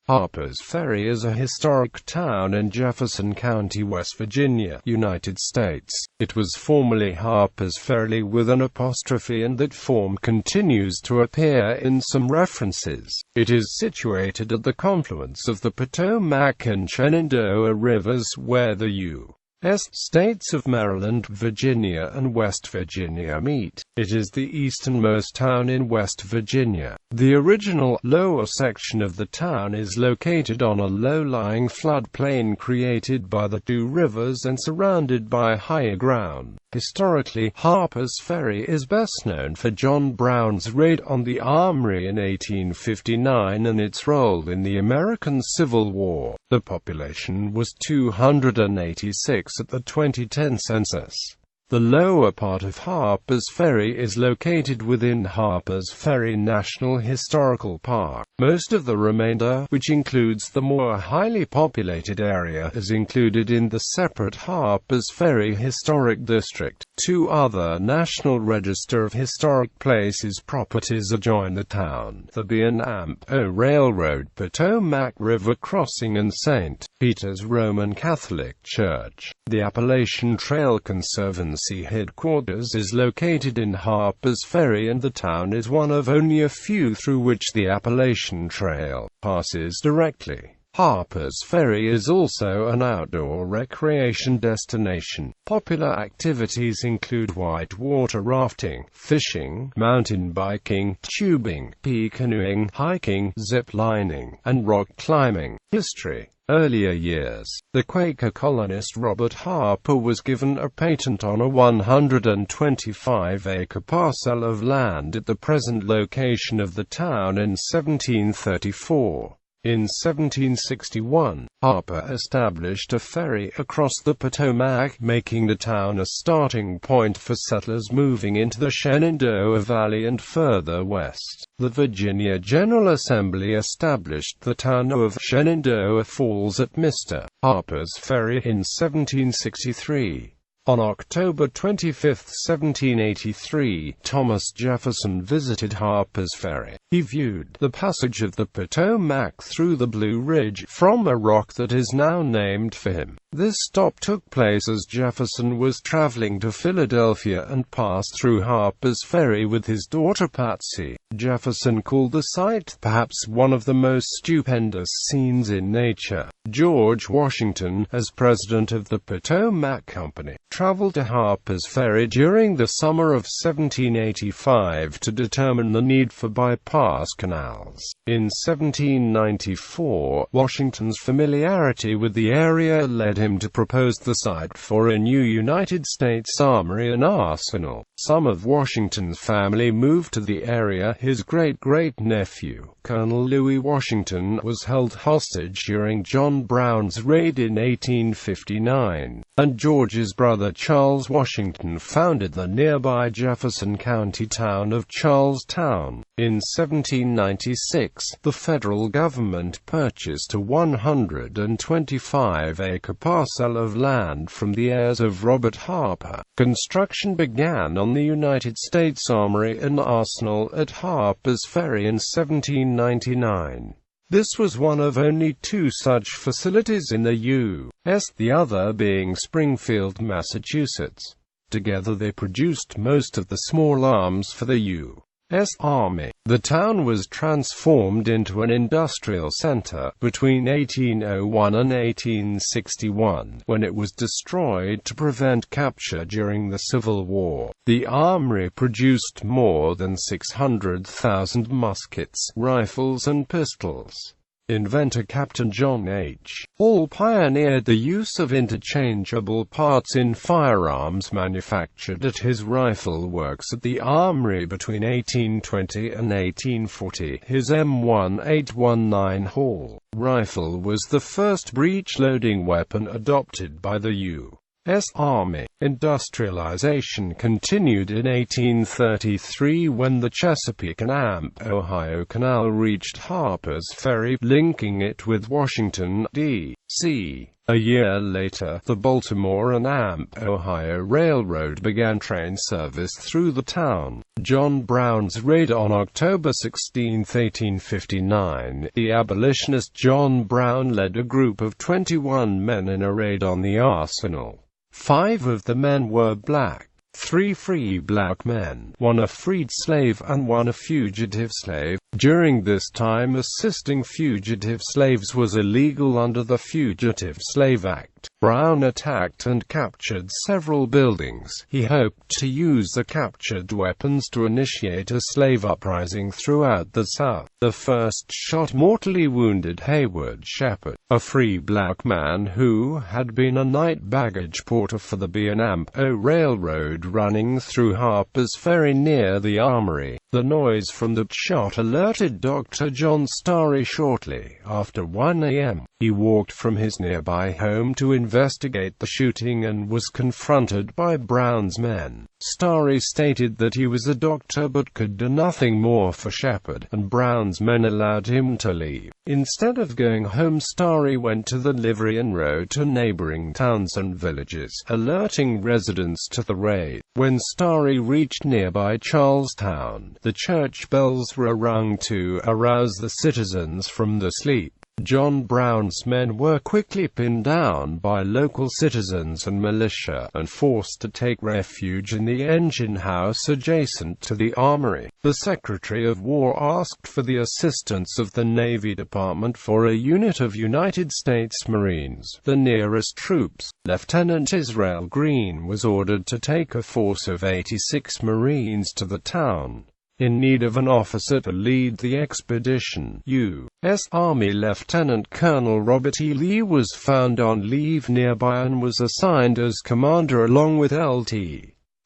Harpers Ferry is a historic town in Jefferson County, West Virginia, United States. It was formerly Harpers Ferry with an apostrophe, and that form continues to appear in some references. It is situated at the confluence of the Potomac and Shenandoah rivers, where the U.S.states of Maryland, Virginia, and West Virginia meet. It is the easternmost town in West Virginia. The original, lower section of the town is located on a low-lying floodplain created by the two rivers and surrounded by higher ground. Historically, Harpers Ferry is best known for John Brown's raid on the armory in 1859 and its role in the American Civil War. The population was 286 at the 2010 census. The lower part of Harpers Ferry is located within Harpers Ferry National Historical Park. Most of the remainder, which includes the more highly populated area, is included in the separate Harpers Ferry Historic District. Two other National Register of Historic Places properties adjoin the town: the B&O Railroad, Potomac River Crossing, and St. Peter's Roman Catholic Church. The Appalachian Trail Conservancy headquarters is located in Harpers Ferry, and the town is one of only a few through which the Appalachian Trail passes directly. Harpers Ferry is also an outdoor recreation destination. Popular activities include whitewater rafting, fishing, mountain biking, tubing, canoeing, hiking, zip lining, and rock climbing. History. Earlier years, the Quaker colonist Robert Harper was given a patent on a 125-acre parcel of land at the present location of the town in 1734. In 1761, Harper established a ferry across the Potomac, making the town a starting point for settlers moving into the Shenandoah Valley and further west. The Virginia General Assembly established the town of Shenandoah Falls at Mr. Harper's Ferry in 1763. On October 25, 1783, Thomas Jefferson visited Harpers Ferry. He viewed the passage of the Potomac through the Blue Ridge from a rock that is now named for him. This stop took place as Jefferson was traveling to Philadelphia and passed through Harpers Ferry with his daughter Patsy. Jefferson called the sight perhaps one of the most stupendous scenes in nature. George Washington, as president of the Potomac Company, traveled to Harpers Ferry during the summer of 1785 to determine the need for bypass canals. In 1794, Washington's familiarity with the area led him to propose the site for a new United States Armory and Arsenal. Some of Washington's family moved to the area. His great-great-nephew, Colonel Louis Washington, was held hostage during John Brown's raid in 1859, and George's brother Charles Washington founded the nearby Jefferson County town of Charlestown. In 1796, the federal government purchased a 125-acre parcel of land from the heirs of Robert Harper. Construction began on the United States Armory and Arsenal at Harpers Ferry in 1799. This was one of only two such facilities in the U.S., the other being Springfield, Massachusetts. Together they produced most of the small arms for the U.S. Army. The town was transformed into an industrial center between 1801 and 1861, when it was destroyed to prevent capture during the Civil War. The armory produced more than 600,000 muskets, rifles, and pistols. Inventor Captain John H. Hall pioneered the use of interchangeable parts in firearms manufactured at his rifle works at the armory between 1820 and 1840. His M1819 Hall rifle was the first breech-loading weapon adopted by the U.S. Army. Industrialization continued in 1833 when the Chesapeake and Ohio Canal reached Harpers Ferry, linking it with Washington, D.C. A year later, the Baltimore and Amp, Ohio Railroad began train service through the town. John Brown's raid on October 16, 1859. The abolitionist John Brown led a group of 21 men in a raid on the arsenal. 5 of the men were black. 3 free black men, 1 a freed slave and 1 a fugitive slave. During this time, assisting fugitive slaves was illegal under the Fugitive Slave Act. Brown attacked and captured several buildings. He hoped to use the captured weapons to initiate a slave uprising throughout the South. The first shot mortally wounded Hayward Shepherd, a free black man who had been a night baggage porter for the B&O Railroad running through Harpers Ferry near the Armory. The noise from the shot alerted Dr. John Starry shortly after 1 a.m. He walked from his nearby home to investigate the shooting and was confronted by Brown's men. Starry stated that he was a doctor but could do nothing more for Shepherd, and Brown's men allowed him to leave. Instead of going home, Starry went to the livery and rode to neighboring towns and villages, alerting residents to the raid. When Starry reached nearby Charlestown, the church bells were rung to arouse the citizens from their sleep. John Brown's men were quickly pinned down by local citizens and militia, and forced to take refuge in the engine house adjacent to the armory. The Secretary of War asked for the assistance of the Navy Department for a unit of United States Marines, the nearest troops. Lieutenant Israel Green was ordered to take a force of 86 Marines to the town. In need of an officer to lead the expedition, U.S. Army Lieutenant Colonel Robert E. Lee was found on leave nearby and was assigned as commander along with Lt.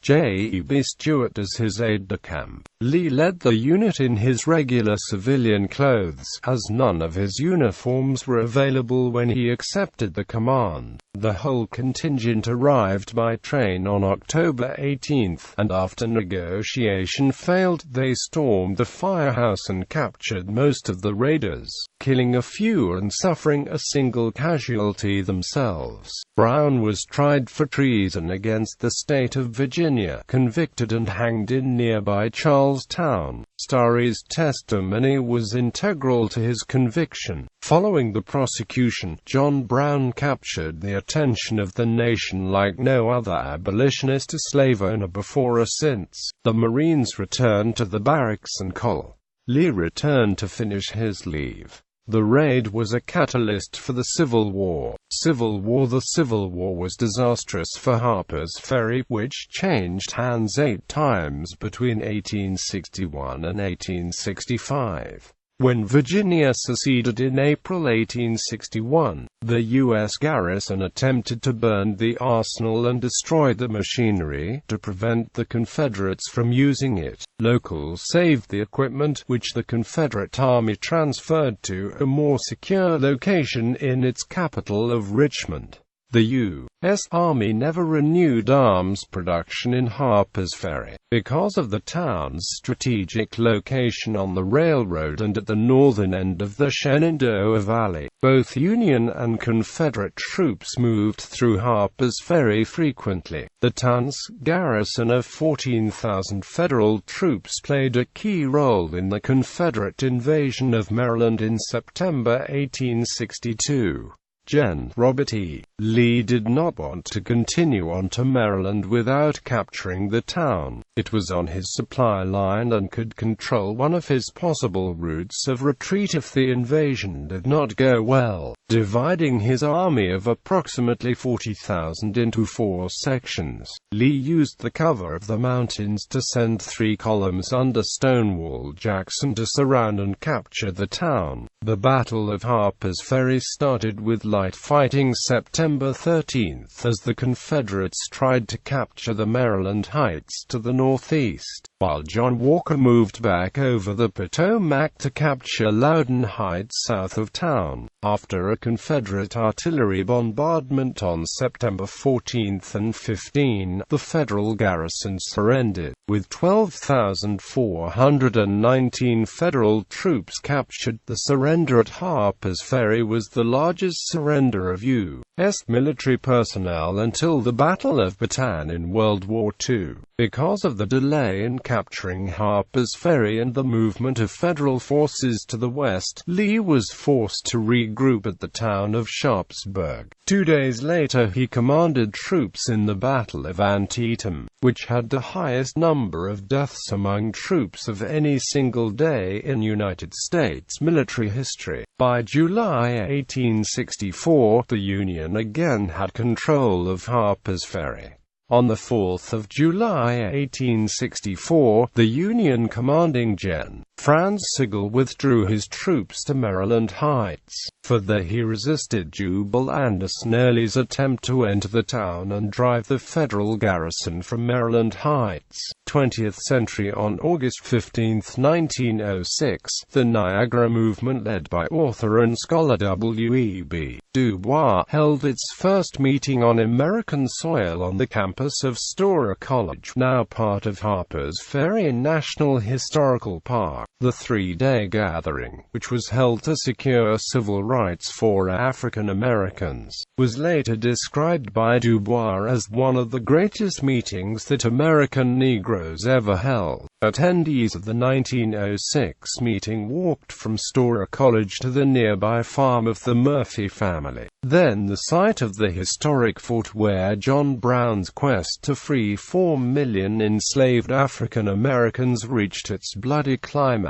J.E.B. Stewart as his aide-de-camp. Lee led the unit in his regular civilian clothes, as none of his uniforms were available when he accepted the command. The whole contingent arrived by train on October 18, and after negotiation failed, they stormed the firehouse and captured most of the raiders, killing a few and suffering a single casualty themselves. Brown was tried for treason against the state of Virginia, convicted and hanged in nearby Charlestown. Starry's testimony was integral to his conviction. Following the prosecution, John Brown captured the attention of the nation like no other abolitionist or slave owner before or since. The Marines returned to the barracks and Col. Lee returned to finish his leave. The raid was a catalyst for the Civil War. The Civil War was disastrous for Harpers Ferry, which changed hands 8 times between 1861 and 1865. When Virginia seceded in April 1861, the U.S. garrison attempted to burn the arsenal and destroy the machinery to prevent the Confederates from using it. Locals saved the equipment, which the Confederate Army transferred to a more secure location in its capital of Richmond. The U.S. Army never renewed arms production in Harpers Ferry, because of the town's strategic location on the railroad and at the northern end of the Shenandoah Valley. Both Union and Confederate troops moved through Harpers Ferry frequently. The town's garrison of 14,000 Federal troops played a key role in the Confederate invasion of Maryland in September 1862. Gen. Robert E. Lee did not want to continue on to Maryland without capturing the town. It was on his supply line and could control one of his possible routes of retreat if the invasion did not go well. Dividing his army of approximately 40,000 into 4 sections, Lee used the cover of the mountains to send 3 columns under Stonewall Jackson to surround and capture the town. The Battle of Harpers Ferry started with light fighting September 13, as the Confederates tried to capture the Maryland Heights to the northeast, while John Walker moved back over the Potomac to capture Loudon Heights south of town. After a Confederate artillery bombardment on September 14 and 15, the Federal garrison surrendered, with 12,419 Federal troops captured. The surrender at Harpers Ferry was the largest surrender of U.S. military personnel until the Battle of Bataan in World War II. Because of the delay in capturing Harpers Ferry and the movement of federal forces to the west, Lee was forced to regroup at the town of Sharpsburg. 2 days later he commanded troops in the Battle of Antietam, which had the highest number of deaths among troops of any single day in United States military history. By July 1864, the Union again had control of Harpers Ferry. On the 4th of July 1864, the Union commanding Gen. Franz Sigel withdrew his troops to Maryland Heights. Further, he resisted Jubal Anderson Early's attempt to enter the town and drive the federal garrison from Maryland Heights. 20th century. On August 15, 1906, the Niagara Movement, led by author and scholar W.E.B. Du Bois, held its first meeting on American soil on the campus of Storer College, now part of Harpers Ferry National Historical Park. The 3-day gathering, which was held to secure civil rights for African Americans, was later described by Du Bois as one of the greatest meetings that American Negroes ever held. Attendees of the 1906 meeting walked from Storer College to the nearby farm of the Murphy family, then the site of the historic fort where John Brown's quest to free 4 million enslaved African Americans reached its bloody climax.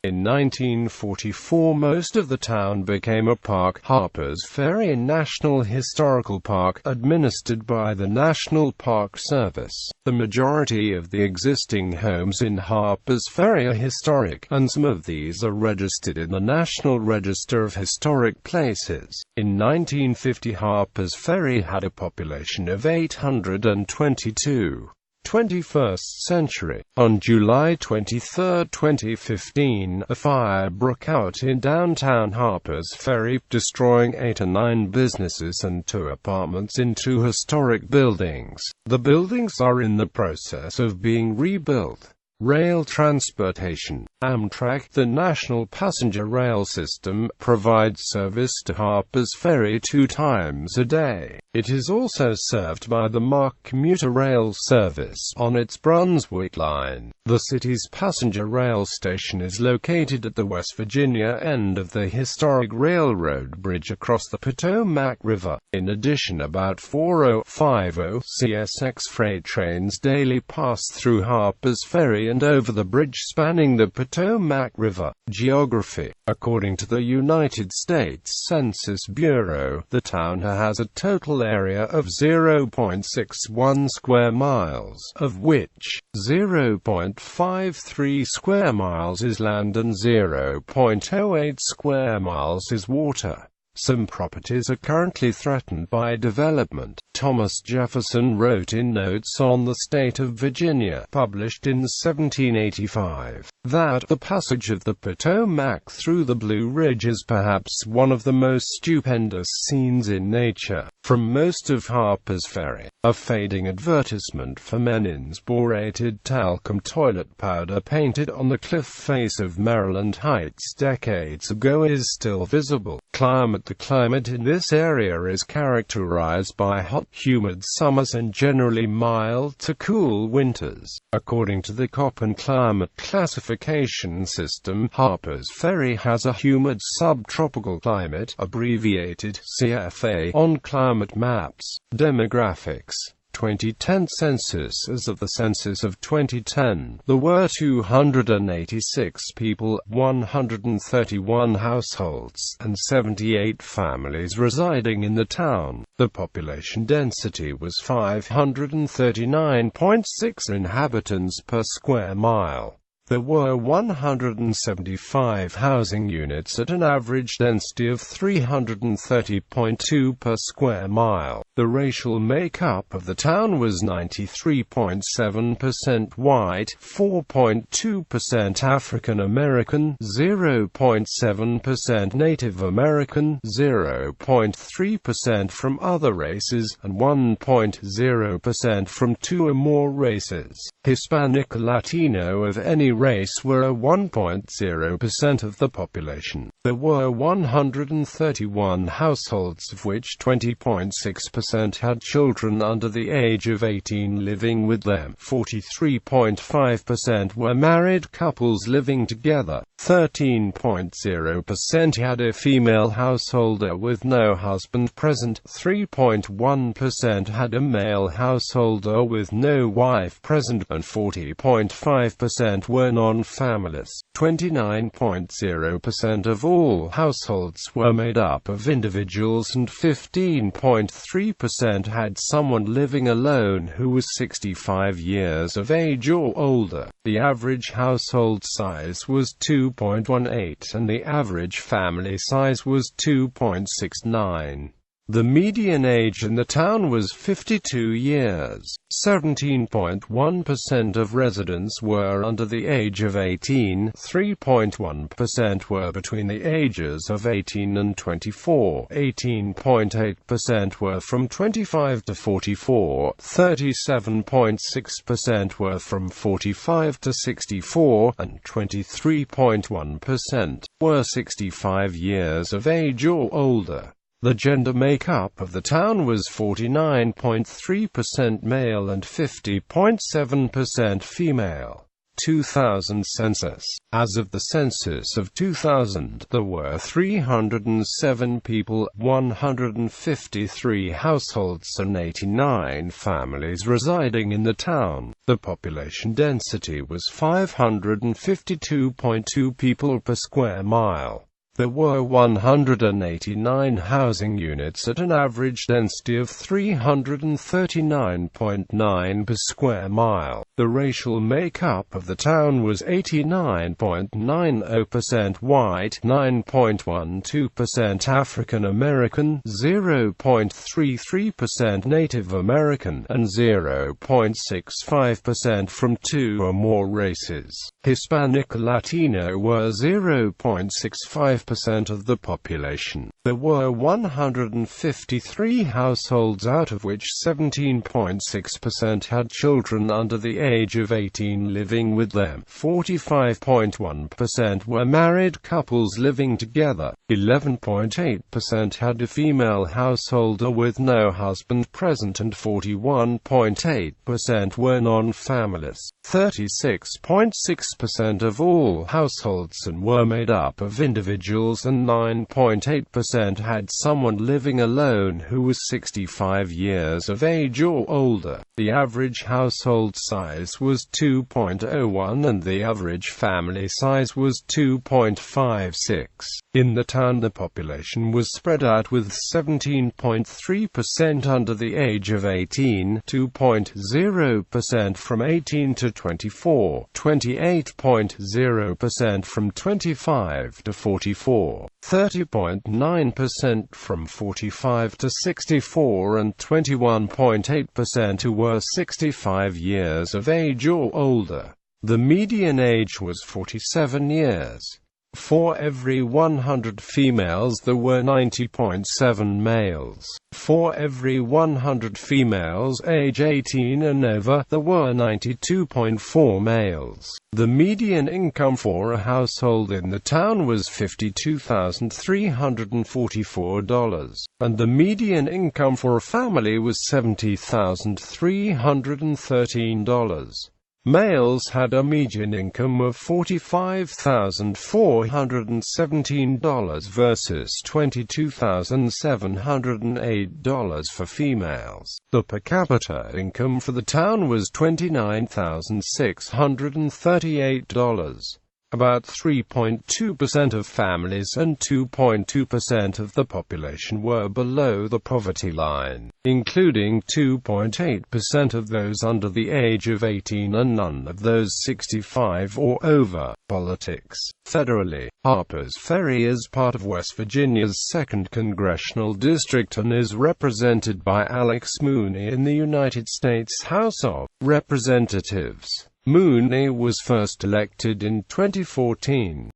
In 1944, most of the town became a park, Harpers Ferry National Historical Park, administered by the National Park Service. The majority of the existing homes in Harpers Ferry are historic, and some of these are registered in the National Register of Historic Places. In 1950, Harpers Ferry had a population of 822. 21st century. On July 23, 2015, a fire broke out in downtown Harpers Ferry, destroying 8 or 9 businesses and 2 apartments in 2 historic buildings. The buildings are in the process of being rebuilt. Rail transportation. Amtrak, the national passenger rail system, provides service to Harpers Ferry 2 times a day. It is also served by the MARC commuter rail service on its Brunswick line. The city's passenger rail station is located at the West Virginia end of the historic railroad bridge across the Potomac River. In addition, about 4050 CSX freight trains daily pass through Harpers Ferry and over the bridge spanning the Potomac River. Geography. According to the United States Census Bureau, the town has a total area of 0.61 square miles, of which 0.53 square miles is land and 0.08 square miles is water. Some properties are currently threatened by development. Thomas Jefferson wrote in Notes on the State of Virginia, published in 1785, that the passage of the Potomac through the Blue Ridge is perhaps one of the most stupendous scenes in nature. From most of Harpers Ferry, a fading advertisement for Menin's borated talcum toilet powder painted on the cliff face of Maryland Heights decades ago is still visible. Climate. The climate in this area is characterized by hot, humid summers and generally mild to cool winters. According to the Köppen climate classification system, Harpers Ferry has a humid subtropical climate, abbreviated CFA, on climate maps. Demographics. 2010 census. As of the census of 2010, there were 286 people, 131 households, and 78 families residing in the town. The population density was 539.6 inhabitants per square mile. There were 175 housing units at an average density of 330.2 per square mile. The racial makeup of the town was 93.7% white, 4.2% African American, 0.7% Native American, 0.3% from other races, and 1.0% from 2 or more races. Hispanic or Latino of any race were 1.0% of the population. There were 131 households, of which 20.6% had children under the age of 18 living with them. 43.5% were married couples living together. 13.0% had a female householder with no husband present. 3.1% had a male householder with no wife present, and 40.5% were non-families. 29.0% of all households were made up of individuals, and 15.3% had someone living alone who was 65 years of age or older. The average household size was 2.18 and the average family size was 2.69. The median age in the town was 52 years. 17.1% of residents were under the age of 18, 3.1% were between the ages of 18 and 24, 18.8% were from 25 to 44, 37.6% were from 45 to 64, and 23.1% were 65 years of age or older. The gender makeup of the town was 49.3% male and 50.7% female. 2000 census. As of the census of 2000, there were 307 people, 153 households and 89 families residing in the town. The population density was 552.2 people per square mile. There were 189 housing units at an average density of 339.9 per square mile. The racial makeup of the town was 89.90% white, 9.12% African American, 0.33% Native American, and 0.65% from two or more races. Hispanic Latino were 0.65% of the population. There were 153 households, out of which 17.6% had children under the age of 18 living with them. 45.1% were married couples living together. 11.8% had a female householder with no husband present, and 41.8% were non-families. 36.6% of all households and were made up of individuals, and 9.8% had someone living alone who was 65 years of age or older. The average household size was 2.01 and the average family size was 2.56. In the town, the population was spread out with 17.3% under the age of 18, 2.0% from 18 to 24, 28.0% from 25 to 44, 30.9% from 45 to 64, and 21.8% who were 65 years of age or older. The median age was 47 years. For every 100 females there were 90.7 males. For every 100 females age 18 and over, there were 92.4 males. The median income for a household in the town was $52,344, and the median income for a family was $70,313. Males had a median income of $45,417 versus $22,708 for females. The per capita income for the town was $29,638. About 3.2% of families and 2.2% of the population were below the poverty line, including 2.8% of those under the age of 18 and none of those 65 or over. Politics. Federally, Harpers Ferry is part of West Virginia's 2nd Congressional District and is represented by Alex Mooney in the United States House of Representatives. Mooney was first elected in 2014.